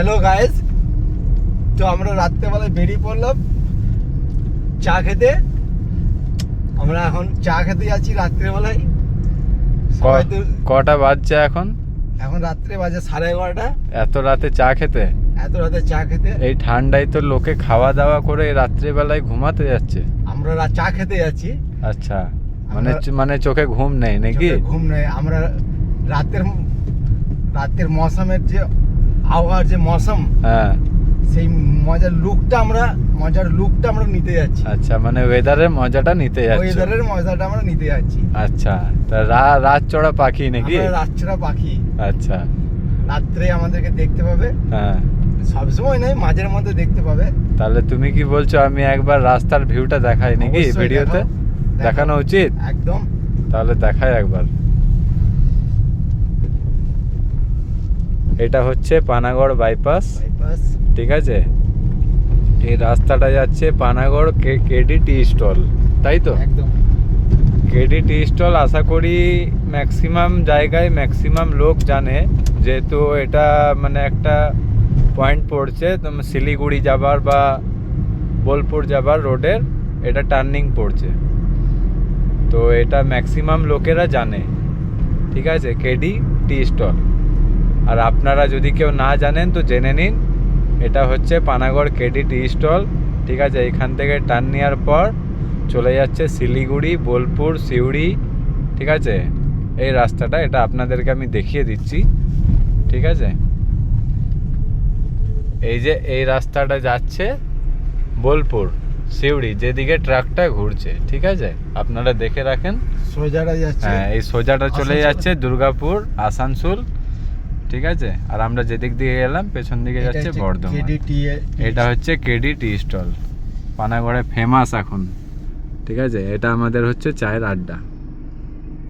Hello guys, তো আমরা রাত্রেবেলায় বেরিয়ে পড়লাম চা খেতে। আমরা এখন চা খেতে যাচ্ছি রাত্রেবেলায়। কটা বাজছে এখন? এখন রাত্রে বাজে 11:30। এত রাতে চা খেতে? এত রাতে চা খেতে? এই ঠান্ডায় তো লোকে খাওয়া দাওয়া করে রাত্রিবেলায় ঘুমাতে যাচ্ছে। আমরা চা খেতে যাচ্ছি। আচ্ছা, মানে চোখে ঘুম নেই নাকি? ঘুম নেই। আমরা রাতের মৌসুমের যে আবহাওয়ার যে মৌসুম, হ্যাঁ, সেই মজার লুকটা আমরা নিতে যাচ্ছি। আচ্ছা, মানে ওয়েদারের মজাটা নিতে যাচ্ছি। ওয়েদারের মজাটা আমরা নিতে যাচ্ছি। আচ্ছা, তা রাত চড়া পাখি নাকি? আমরা রাতচরা পাখি। আচ্ছা, রাত্রে আমাদেরকে দেখতে পাবে। হ্যাঁ, সবসময় নয়, মাঝের মধ্যে দেখতে পাবে। তাহলে তুমি কি বলছো আমি একবার রাস্তার ভিউটা দেখাই নাকি অবশ্যই ভিডিওতে? দেখাও। দেখানো উচিত? একদম। তাহলে দেখাই একবার। এটা হচ্ছে পানাগড় বাইপাস, ঠিক আছে? এই রাস্তাটা যাচ্ছে পানাগড় কেডি টি স্টল, তাই তো? একদম। কেডি টি স্টল আশা করি ম্যাক্সিমাম জায়গায় ম্যাক্সিমাম লোক জানে, যেহেতু এটা মানে একটা পয়েন্ট পড়ছে শিলিগুড়ি যাবার বা বোলপুর যাবার রোডের এটা টার্নিং পড়ছে, তো এটা ম্যাক্সিমাম লোকেরা জানে, ঠিক আছে? KD tea stall. আর আপনারা যদি কেউ না জানেন তো জেনে নিন, এটা হচ্ছে পানাগড় কেডি টি স্টল, ঠিক আছে? এখান থেকে টার্ন নেওয়ার পর চলে যাচ্ছে শিলিগুড়ি, বোলপুর, সিউড়ি, ঠিক আছে? এই রাস্তাটা, এটা আপনাদেরকে আমি দেখিয়ে দিচ্ছি, ঠিক আছে? এই যে এই রাস্তাটা যাচ্ছে বোলপুর, সিউড়ি, যেদিকে ট্রাকটা ঘুরছে, ঠিক আছে? আপনারা দেখে রাখেন। সোজাটা যাচ্ছে। হ্যাঁ, এই সোজাটা চলে যাচ্ছে দুর্গাপুর, আসানসোল, ঠিক আছে? আর আমরা যেদিক দিয়ে গেলাম পেছন দিকে যাচ্ছে বর্ধমান। এটা হচ্ছে কেডি টি স্টল, পানাগড়ে ফেমাস এখন, ঠিক আছে? এটা আমাদের হচ্ছে চায়ের আড্ডা।